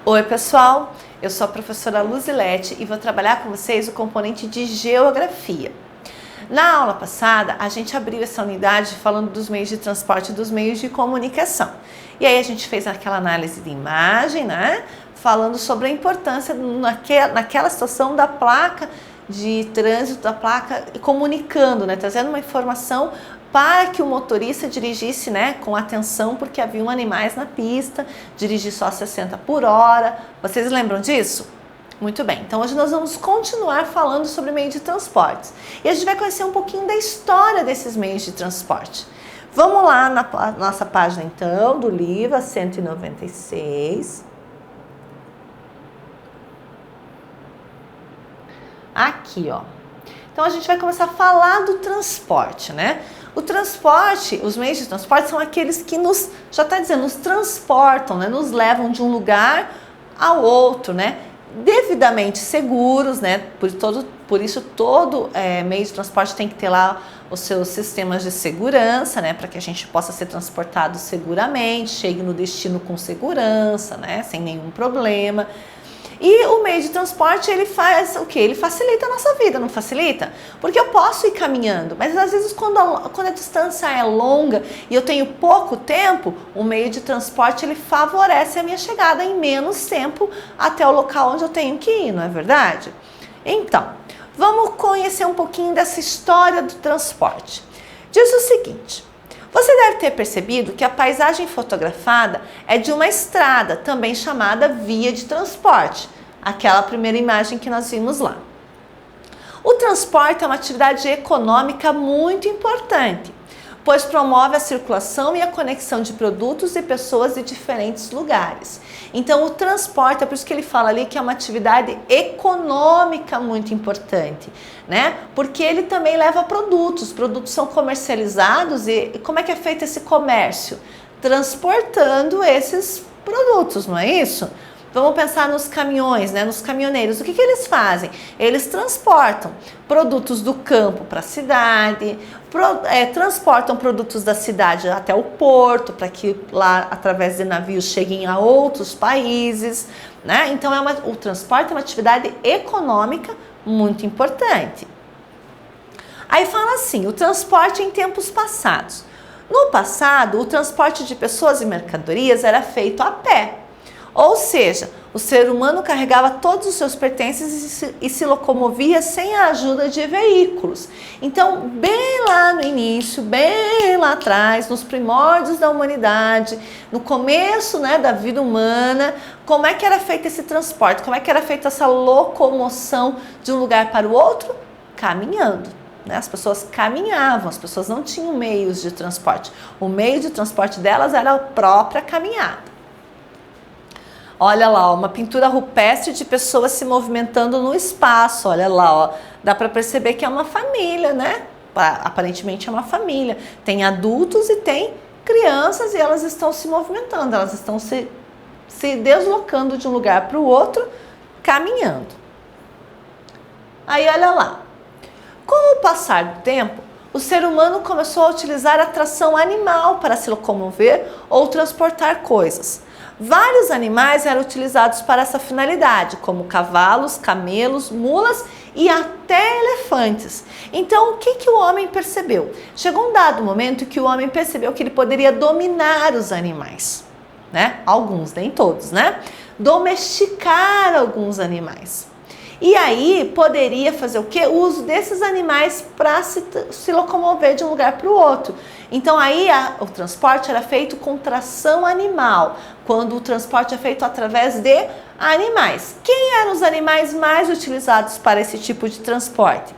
Oi pessoal, eu sou a professora Luzilete e vou trabalhar com vocês o componente de geografia. Na aula passada, a gente abriu essa unidade falando dos meios de transporte e dos meios de comunicação. E aí a gente fez aquela análise de imagem, né? Falando sobre a importância naquela situação da placa de trânsito, da placa comunicando, né? Trazendo uma informação para que o motorista dirigisse, né, com atenção, porque haviam animais na pista, dirigir só 60 por hora. Vocês lembram disso? Muito bem, então hoje nós vamos continuar falando sobre meio de transportes. E a gente vai conhecer um pouquinho da história desses meios de transporte. Vamos lá na nossa página então, do livro, 196. Aqui, ó. Então a gente vai começar a falar do transporte, né? O transporte, os meios de transporte são aqueles que nos, já está dizendo, nos transportam, né? Nos levam de um lugar ao outro, né? Devidamente seguros, né? Por isso todo meio de transporte tem que ter lá os seus sistemas de segurança, né? Para que a gente possa ser transportado seguramente, chegue no destino com segurança, né? Sem nenhum problema. E o meio de transporte, ele faz o quê? Ele facilita a nossa vida, não facilita? Porque eu posso ir caminhando, mas às vezes quando a distância é longa e eu tenho pouco tempo, o meio de transporte, ele favorece a minha chegada em menos tempo até o local onde eu tenho que ir, não é verdade? Então, vamos conhecer um pouquinho dessa história do transporte. Diz o seguinte: você deve ter percebido que a paisagem fotografada é de uma estrada, também chamada via de transporte, aquela primeira imagem que nós vimos lá. O transporte é uma atividade econômica muito importante, pois promove a circulação e a conexão de produtos e pessoas de diferentes lugares. Então o transporte, é por isso que ele fala ali que é uma atividade econômica muito importante, né? Porque ele também leva produtos são comercializados e como é que é feito esse comércio? Transportando esses produtos, não é isso? Vamos pensar nos caminhões, né? Nos caminhoneiros. O que eles fazem? Eles transportam produtos do campo para a cidade, transportam produtos da cidade até o porto, para que lá, através de navios, cheguem a outros países, né? Então, o transporte é uma atividade econômica muito importante. Aí fala assim, o transporte em tempos passados. No passado, o transporte de pessoas e mercadorias era feito a pé. Ou seja, o ser humano carregava todos os seus pertences e se locomovia sem a ajuda de veículos. Então, bem lá no início, bem lá atrás, nos primórdios da humanidade, no começo, né, da vida humana, como é que era feito esse transporte? Como é que era feita essa locomoção de um lugar para o outro? Caminhando. As pessoas caminhavam, as pessoas não tinham meios de transporte. O meio de transporte delas era a própria caminhada. Olha lá, uma pintura rupestre de pessoas se movimentando no espaço. Olha lá, ó, dá para perceber que é uma família, né? Aparentemente é uma família. Tem adultos e tem crianças e elas estão se movimentando, elas estão se deslocando de um lugar para o outro, caminhando. Aí olha lá, com o passar do tempo, o ser humano começou a utilizar a tração animal para se locomover ou transportar coisas. Vários animais eram utilizados para essa finalidade, como cavalos, camelos, mulas e até elefantes. Então, o que o homem percebeu? Chegou um dado momento que o homem percebeu que ele poderia dominar os animais, né? Alguns, nem todos, né? Domesticar alguns animais. E aí poderia fazer o quê? O uso desses animais para se locomover de um lugar para o outro. Então aí o transporte era feito com tração animal, quando o transporte é feito através de animais. Quem eram os animais mais utilizados para esse tipo de transporte?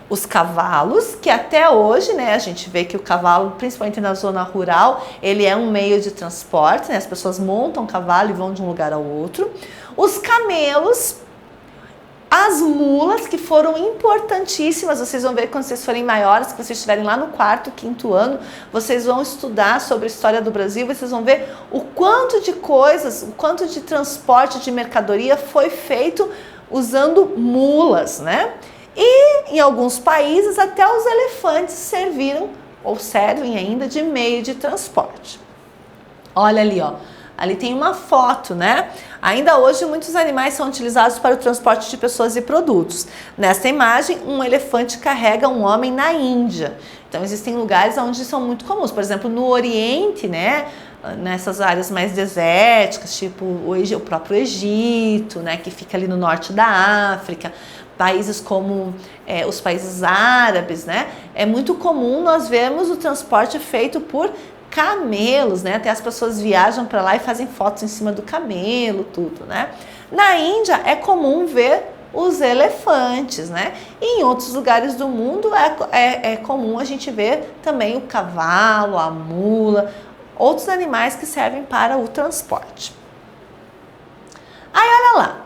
Os cavalos, que até hoje, né, a gente vê que o cavalo, principalmente na zona rural, ele é um meio de transporte, né? As pessoas montam o cavalo e vão de um lugar ao outro. Os camelos, as mulas, que foram importantíssimas, vocês vão ver quando vocês forem maiores, que vocês estiverem lá no 4º, 5º ano, vocês vão estudar sobre a história do Brasil, vocês vão ver o quanto de coisas, o quanto de transporte de mercadoria foi feito usando mulas, né? E em alguns países até os elefantes serviram ou servem ainda de meio de transporte. Olha ali, ó. Ali tem uma foto, né? Ainda hoje, muitos animais são utilizados para o transporte de pessoas e produtos. Nessa imagem, um elefante carrega um homem na Índia. Então, existem lugares onde são muito comuns. Por exemplo, no Oriente, né? Nessas áreas mais desérticas, tipo o próprio Egito, né? Que fica ali no norte da África. Países como os países árabes, né? É muito comum nós vermos o transporte feito por camelos, né? Até as pessoas viajam para lá e fazem fotos em cima do camelo, tudo, né? Na Índia é comum ver os elefantes, né? E em outros lugares do mundo é comum a gente ver também o cavalo, a mula, outros animais que servem para o transporte. Aí olha lá.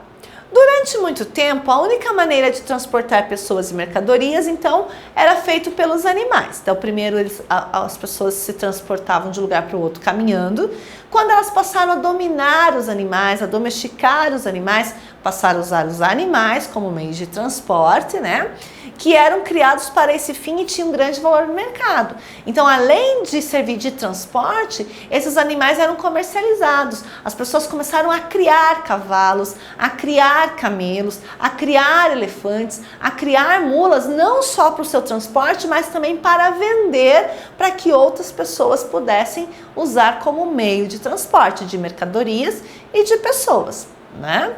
Durante muito tempo, a única maneira de transportar pessoas e mercadorias, então, era feito pelos animais. Então, primeiro as pessoas se transportavam de um lugar para o outro caminhando. Quando elas passaram a dominar os animais, a domesticar os animais, passaram a usar os animais como meios de transporte, né? Que eram criados para esse fim e tinham um grande valor no mercado. Então, além de servir de transporte, esses animais eram comercializados. As pessoas começaram a criar cavalos, a criar camelos, a criar elefantes, a criar mulas, não só para o seu transporte, mas também para vender, para que outras pessoas pudessem usar como meio de transporte de mercadorias e de pessoas, né?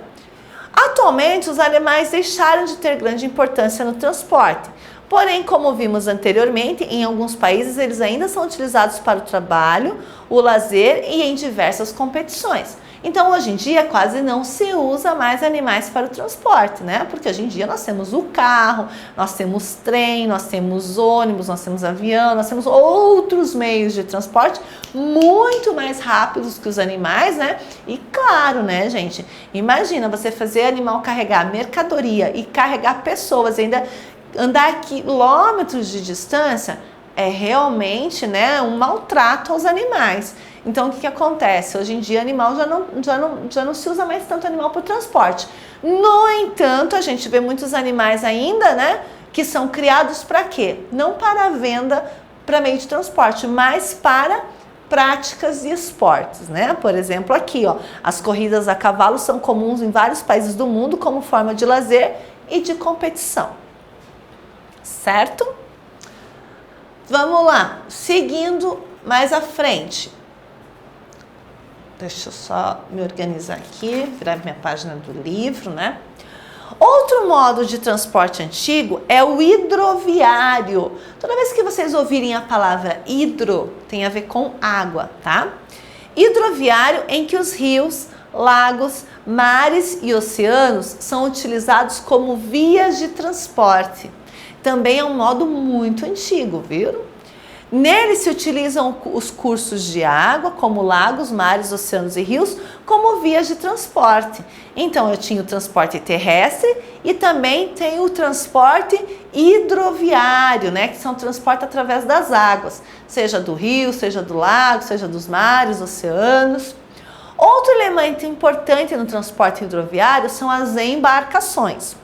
Atualmente, os animais deixaram de ter grande importância no transporte. Porém, como vimos anteriormente, em alguns países eles ainda são utilizados para o trabalho, o lazer e em diversas competições. Então, hoje em dia, quase não se usa mais animais para o transporte, né? Porque hoje em dia nós temos o carro, nós temos trem, nós temos ônibus, nós temos avião, nós temos outros meios de transporte muito mais rápidos que os animais, né? E claro, né, gente? Imagina você fazer animal carregar mercadoria e carregar pessoas, ainda andar quilômetros de distância, é realmente, né, um maltrato aos animais. Então, o que acontece? Hoje em dia, animal já não se usa mais tanto animal para o transporte. No entanto, a gente vê muitos animais ainda, né, que são criados para quê? Não para a venda para meio de transporte, mas para práticas e esportes, né? Por exemplo, aqui, ó, as corridas a cavalo são comuns em vários países do mundo como forma de lazer e de competição. Certo? Vamos lá, seguindo mais à frente. Deixa eu só me organizar aqui, virar minha página do livro, né? Outro modo de transporte antigo é o hidroviário. Toda vez que vocês ouvirem a palavra hidro, tem a ver com água, tá? Hidroviário em que os rios, lagos, mares e oceanos são utilizados como vias de transporte. Também é um modo muito antigo, viu? Nele se utilizam os cursos de água, como lagos, mares, oceanos e rios, como vias de transporte. Então, eu tinha o transporte terrestre e também tem o transporte hidroviário, né? Que são transporte através das águas, seja do rio, seja do lago, seja dos mares, oceanos. Outro elemento importante no transporte hidroviário são as embarcações.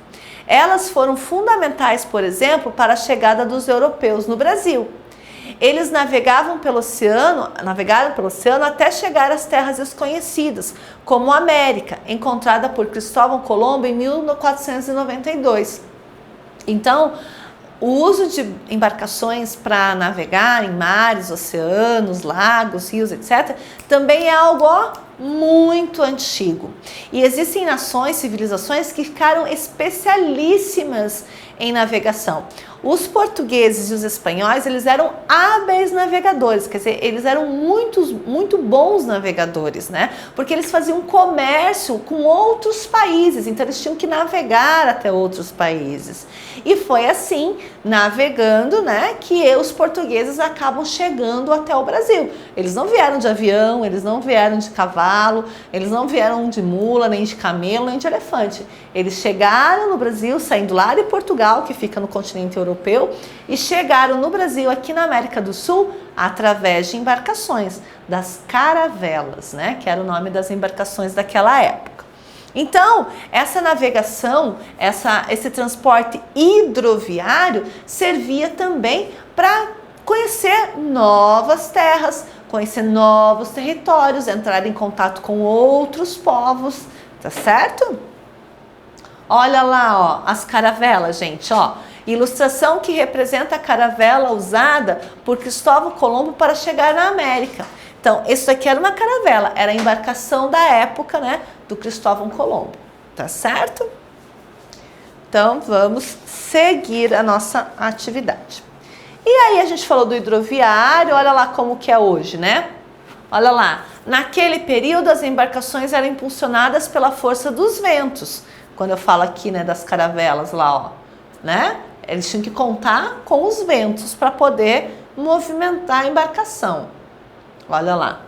Elas foram fundamentais, por exemplo, para a chegada dos europeus no Brasil. Eles navegaram pelo oceano até chegar às terras desconhecidas, como a América, encontrada por Cristóvão Colombo em 1492. Então, o uso de embarcações para navegar em mares, oceanos, lagos, rios, etc., também é algo muito antigo. E existem nações, civilizações que ficaram especialíssimas em navegação. Os portugueses e os espanhóis, eles eram hábeis navegadores, quer dizer, eles eram muito bons navegadores, né? Porque eles faziam comércio com outros países, então eles tinham que navegar até outros países. E foi assim, navegando, né, que os portugueses acabam chegando até o Brasil. Eles não vieram de avião, eles não vieram de cavalo, eles não vieram de mula, nem de camelo, nem de elefante. Eles chegaram no Brasil, saindo lá de Portugal, que fica no continente europeu, e chegaram no Brasil, aqui na América do Sul, através de embarcações, das caravelas, né, que era o nome das embarcações daquela época. Então, essa navegação, esse transporte hidroviário servia também para conhecer novas terras, conhecer novos territórios, entrar em contato com outros povos, tá certo? Olha lá, ó, as caravelas, gente, ó. Ilustração que representa a caravela usada por Cristóvão Colombo para chegar na América. Então, isso aqui era uma caravela, era a embarcação da época, né, do Cristóvão Colombo, tá certo? Então, vamos seguir a nossa atividade. E aí, a gente falou do hidroviário, olha lá como que é hoje, né? Olha lá, naquele período as embarcações eram impulsionadas pela força dos ventos. Quando eu falo aqui, né, das caravelas lá, ó, né? Eles tinham que contar com os ventos para poder movimentar a embarcação. Olha lá.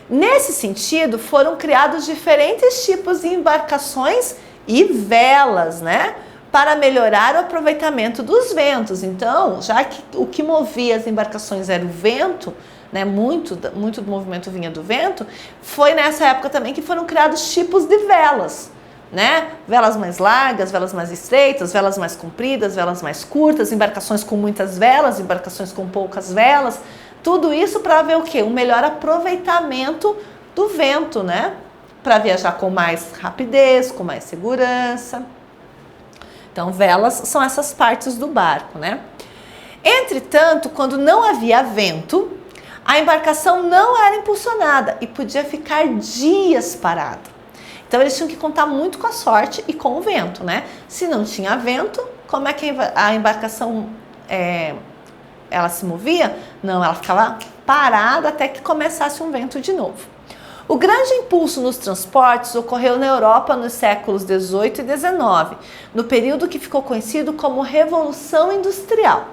Nesse sentido, foram criados diferentes tipos de embarcações e velas, né? Para melhorar o aproveitamento dos ventos. Então, já que o que movia as embarcações era o vento, né? Muito do movimento vinha do vento, foi nessa época também que foram criados tipos de velas, né? Velas mais largas, velas mais estreitas, velas mais compridas, velas mais curtas, embarcações com muitas velas, embarcações com poucas velas. Tudo isso para ver o quê? Um melhor aproveitamento do vento, né? Para viajar com mais rapidez, com mais segurança. Então, velas são essas partes do barco, né? Entretanto, quando não havia vento, a embarcação não era impulsionada e podia ficar dias parada. Então, eles tinham que contar muito com a sorte e com o vento, né? Se não tinha vento, como é que a embarcação ela se movia? Não, ela ficava parada até que começasse um vento de novo. O grande impulso nos transportes ocorreu na Europa nos séculos 18 e 19, no período que ficou conhecido como Revolução Industrial.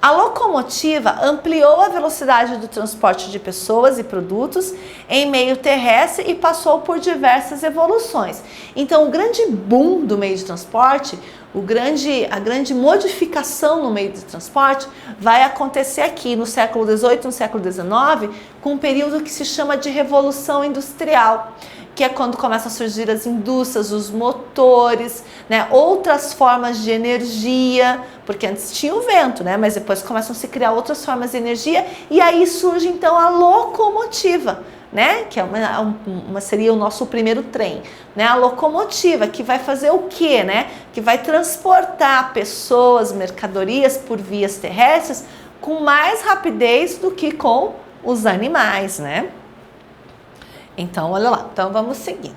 A locomotiva ampliou a velocidade do transporte de pessoas e produtos em meio terrestre e passou por diversas evoluções. Então, o grande boom do meio de transporte, a grande modificação no meio de transporte vai acontecer aqui no século XVIII, no século XIX, com um período que se chama de Revolução Industrial, que é quando começam a surgir as indústrias, os motores, né, outras formas de energia, porque antes tinha o vento, né, mas depois começam a se criar outras formas de energia, e aí surge então a locomotiva, né, que seria o nosso primeiro trem, né, a locomotiva, que vai fazer o quê, né, que vai transportar pessoas, mercadorias por vias terrestres com mais rapidez do que com os animais, né. Então, olha lá, então vamos seguindo.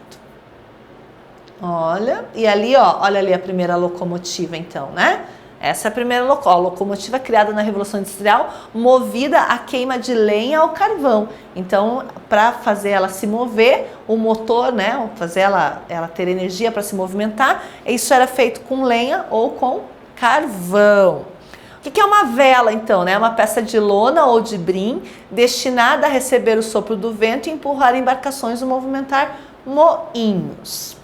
Olha, e ali, ó, olha ali a primeira locomotiva, então, né? Essa é a primeira locomotiva criada na Revolução Industrial, movida a queima de lenha ao carvão. Então, para fazer ela se mover, o motor, né, fazer ela ter energia para se movimentar, isso era feito com lenha ou com carvão. O que é uma vela, então? É uma peça de lona ou de brim destinada a receber o sopro do vento e empurrar embarcações ou movimentar moinhos.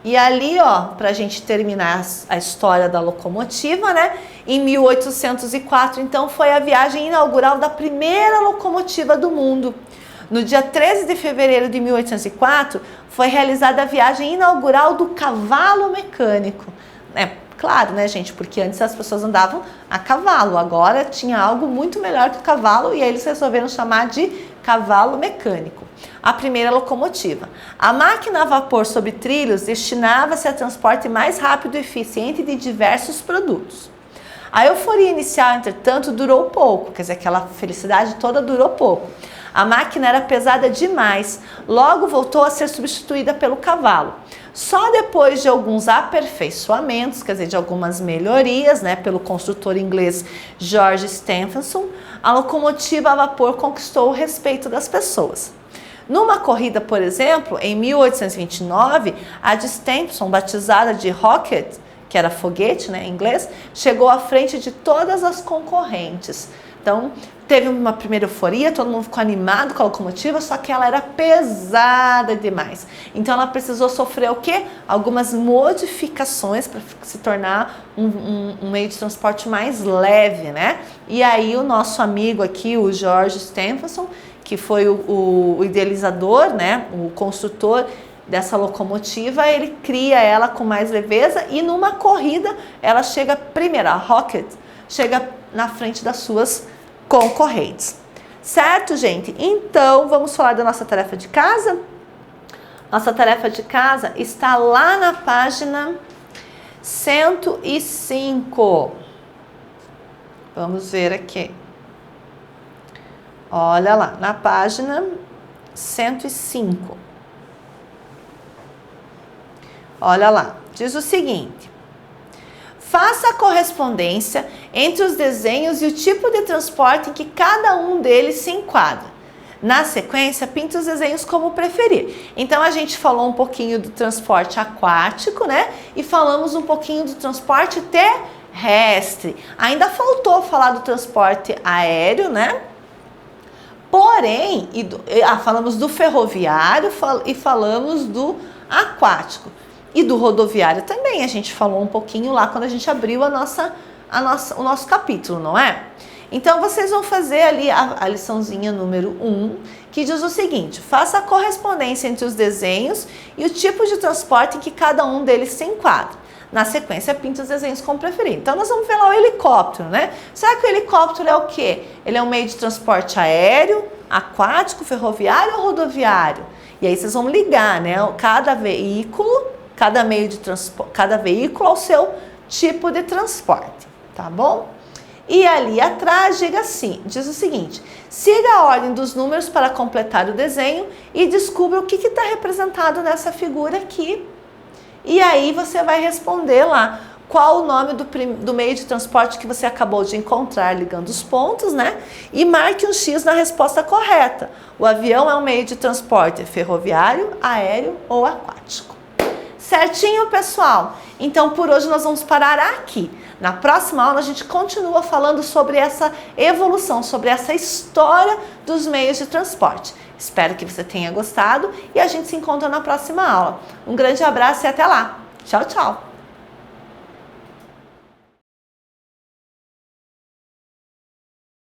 E ali, ó, para a gente terminar a história da locomotiva, né? Em 1804, então, foi a viagem inaugural da primeira locomotiva do mundo. No dia 13 de fevereiro de 1804, foi realizada a viagem inaugural do cavalo mecânico. É claro, né, gente? Porque antes as pessoas andavam a cavalo, agora tinha algo muito melhor que o cavalo e aí eles resolveram chamar de cavalo mecânico. A primeira locomotiva. A máquina a vapor sobre trilhos destinava-se a transporte mais rápido e eficiente de diversos produtos. A euforia inicial, entretanto, durou pouco, quer dizer, aquela felicidade toda durou pouco. A máquina era pesada demais, logo voltou a ser substituída pelo cavalo. Só depois de alguns aperfeiçoamentos, quer dizer, de algumas melhorias, né, pelo construtor inglês George Stephenson, a locomotiva a vapor conquistou o respeito das pessoas. Numa corrida, por exemplo, em 1829, a de Stephenson, batizada de Rocket, que era foguete, né, em inglês, chegou à frente de todas as concorrentes. Então, teve uma primeira euforia, todo mundo ficou animado com a locomotiva, só que ela era pesada demais. Então, ela precisou sofrer o quê? Algumas modificações para se tornar um meio de transporte mais leve, né? E aí, o nosso amigo aqui, o George Stephenson, que foi o idealizador, né, o construtor dessa locomotiva, ele cria ela com mais leveza e numa corrida ela chega primeiro, a Rocket chega na frente das suas concorrentes. Certo, gente? Então, vamos falar da nossa tarefa de casa? Nossa tarefa de casa está lá na página 105. Vamos ver aqui. Olha lá, na página 105. Olha lá, diz o seguinte: faça a correspondência entre os desenhos e o tipo de transporte em que cada um deles se enquadra. Na sequência, pinte os desenhos como preferir. Então, a gente falou um pouquinho do transporte aquático, né? E falamos um pouquinho do transporte terrestre. Ainda faltou falar do transporte aéreo, né? Porém, falamos do ferroviário e falamos do aquático. E do rodoviário também, a gente falou um pouquinho lá quando a gente abriu o nosso capítulo, não é? Então, vocês vão fazer ali a liçãozinha número 1, que diz o seguinte: faça a correspondência entre os desenhos e o tipo de transporte em que cada um deles se enquadra. Na sequência, pinta os desenhos como preferir. Então, nós vamos ver lá o helicóptero, né? Será que o helicóptero é o quê? Ele é um meio de transporte aéreo, aquático, ferroviário ou rodoviário? E aí, vocês vão ligar, né? Cada veículo ao seu tipo de transporte, tá bom? E ali atrás diz o seguinte: siga a ordem dos números para completar o desenho e descubra o que está representado nessa figura aqui. E aí você vai responder lá qual o nome do meio de transporte que você acabou de encontrar ligando os pontos, né? E marque um X na resposta correta. O avião é um meio de transporte ferroviário, aéreo ou aquático. Certinho, pessoal? Então, por hoje nós vamos parar aqui. Na próxima aula a gente continua falando sobre essa evolução, sobre essa história dos meios de transporte. Espero que você tenha gostado e a gente se encontra na próxima aula. Um grande abraço e até lá. Tchau, tchau!